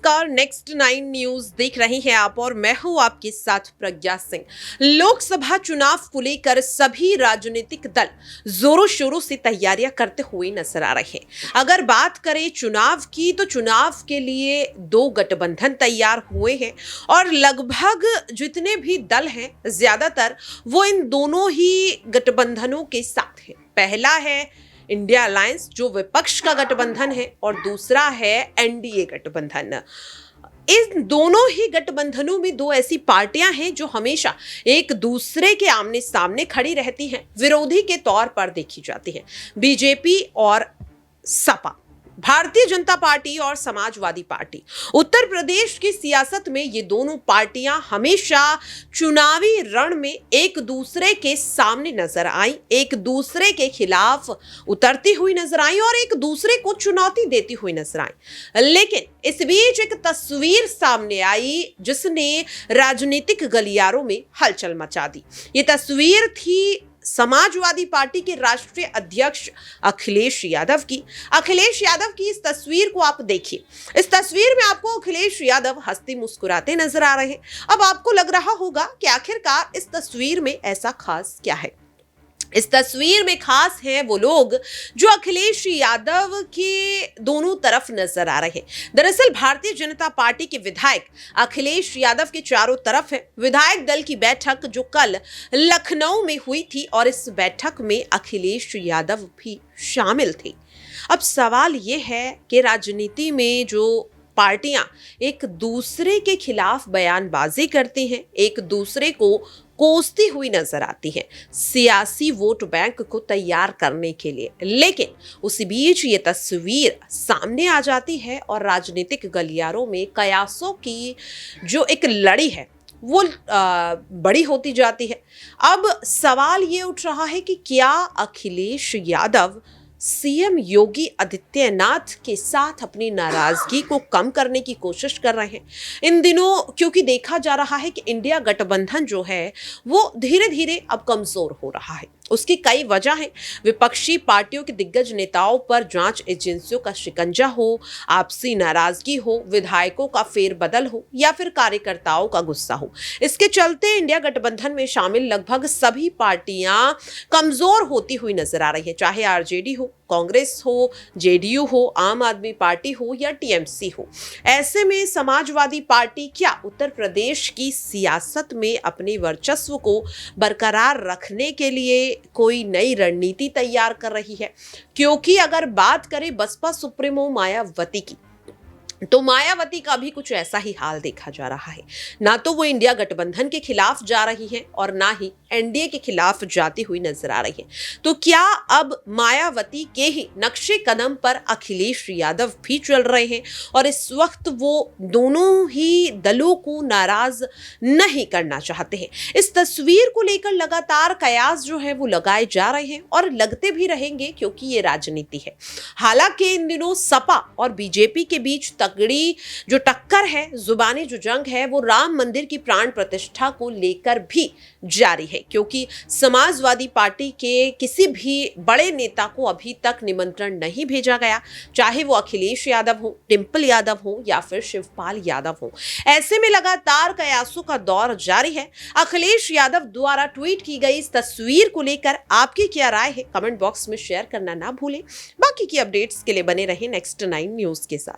नमस्कार, next 9 news देख रहे हैं आप और मैं हूं आपके साथ प्रज्ञा सिंह। लोकसभा चुनाव को लेकर सभी राजनीतिक दल जोरों शोरों से तैयारियां करते हुए नजर आ रहे हैं। अगर बात करें चुनाव की तो चुनाव के लिए 2 गठबंधन तैयार हुए हैं और लगभग जितने भी दल हैं ज्यादातर वो इन दोनों ही गठबंधनों के साथ हैं। पहला है इंडिया अलायंस जो विपक्ष का गठबंधन है और दूसरा है एनडीए गठबंधन। इन दोनों ही गठबंधनों में 2 ऐसी पार्टियां हैं जो हमेशा एक दूसरे के आमने सामने खड़ी रहती हैं, विरोधी के तौर पर देखी जाती हैं। बीजेपी और सपा, भारतीय जनता पार्टी और समाजवादी पार्टी। उत्तर प्रदेश की सियासत में ये दोनों पार्टियां हमेशा चुनावी रण में एक दूसरे के सामने नजर आई, एक दूसरे के खिलाफ उतरती हुई नजर आई और एक दूसरे को चुनौती देती हुई नजर आई। लेकिन इस बीच एक तस्वीर सामने आई जिसने राजनीतिक गलियारों में हलचल मचा दी। ये तस्वीर थी समाजवादी पार्टी के राष्ट्रीय अध्यक्ष अखिलेश यादव की इस तस्वीर को आप देखिए। इस तस्वीर में आपको अखिलेश यादव हंसते मुस्कुराते नजर आ रहे हैं। अब आपको लग रहा होगा कि आखिरकार इस तस्वीर में ऐसा खास क्या है। इस तस्वीर में खास हैं वो लोग जो अखिलेश यादव के दोनों तरफ नजर आ रहे हैं। दरअसल भारतीय जनता पार्टी के विधायक अखिलेश यादव के चारों तरफ है। विधायक दल की बैठक जो कल लखनऊ में हुई थी और इस बैठक में अखिलेश यादव भी शामिल थे। अब सवाल ये है कि राजनीति में जो पार्टियां एक दूसरे के खिलाफ बयानबाजी करती हैं, एक दूसरे को कोसती हुई नजर आती है सियासी वोट बैंक को तैयार करने के लिए, लेकिन उसी बीच ये तस्वीर सामने आ जाती है और राजनीतिक गलियारों में कयासों की जो एक लड़ी है वो बड़ी होती जाती है। अब सवाल ये उठ रहा है कि क्या अखिलेश यादव सीएम योगी आदित्यनाथ के साथ अपनी नाराजगी को कम करने की कोशिश कर रहे हैं इन दिनों, क्योंकि देखा जा रहा है कि इंडिया गठबंधन जो है वो धीरे धीरे अब कमजोर हो रहा है। उसकी कई वजह हैं। विपक्षी पार्टियों के दिग्गज नेताओं पर जांच एजेंसियों का शिकंजा हो, आपसी नाराजगी हो, विधायकों का फेरबदल हो या फिर कार्यकर्ताओं का गुस्सा हो। इसके चलते इंडिया गठबंधन में शामिल लगभग सभी पार्टियां कमजोर होती हुई नजर आ रही है, चाहे आरजेडी हो, कांग्रेस हो, जेडीयू हो, आम आदमी पार्टी हो या टीएमसी हो। ऐसे में समाजवादी पार्टी क्या उत्तर प्रदेश की सियासत में अपने वर्चस्व को बरकरार रखने के लिए कोई नई रणनीति तैयार कर रही है? क्योंकि अगर बात करें बसपा सुप्रीमो मायावती की, तो मायावती का भी कुछ ऐसा ही हाल देखा जा रहा है। ना तो वो इंडिया गठबंधन के खिलाफ जा रही है और ना ही एनडीए के खिलाफ जाती हुई नजर आ रही है। तो क्या अब मायावती के ही नक्शे कदम पर अखिलेश यादव भी चल रहे हैं और इस वक्त वो दोनों ही दलों को नाराज नहीं करना चाहते हैं? इस तस्वीर को लेकर लगातार कयास जो है वो लगाए जा रहे हैं और लगते भी रहेंगे, क्योंकि ये राजनीति है। हालांकि इन दिनों सपा और बीजेपी के बीच तगड़ी जो टक्कर है, जुबानी जो जंग है, वो राम मंदिर की प्राण प्रतिष्ठा को लेकर भी जारी है, क्योंकि समाजवादी पार्टी के किसी भी बड़े नेता को अभी तक निमंत्रण नहीं भेजा गया, चाहे वो अखिलेश यादव हो, डिंपल यादव हो या फिर शिवपाल यादव हो। ऐसे में लगातार कयासों का दौर जारी है। अखिलेश यादव द्वारा ट्वीट की गई इस तस्वीर को लेकर आपकी क्या राय है, कमेंट बॉक्स में शेयर करना ना भूलें। बाकी की अपडेट्स के लिए बने रहें नेक्स्ट 9 न्यूज के साथ।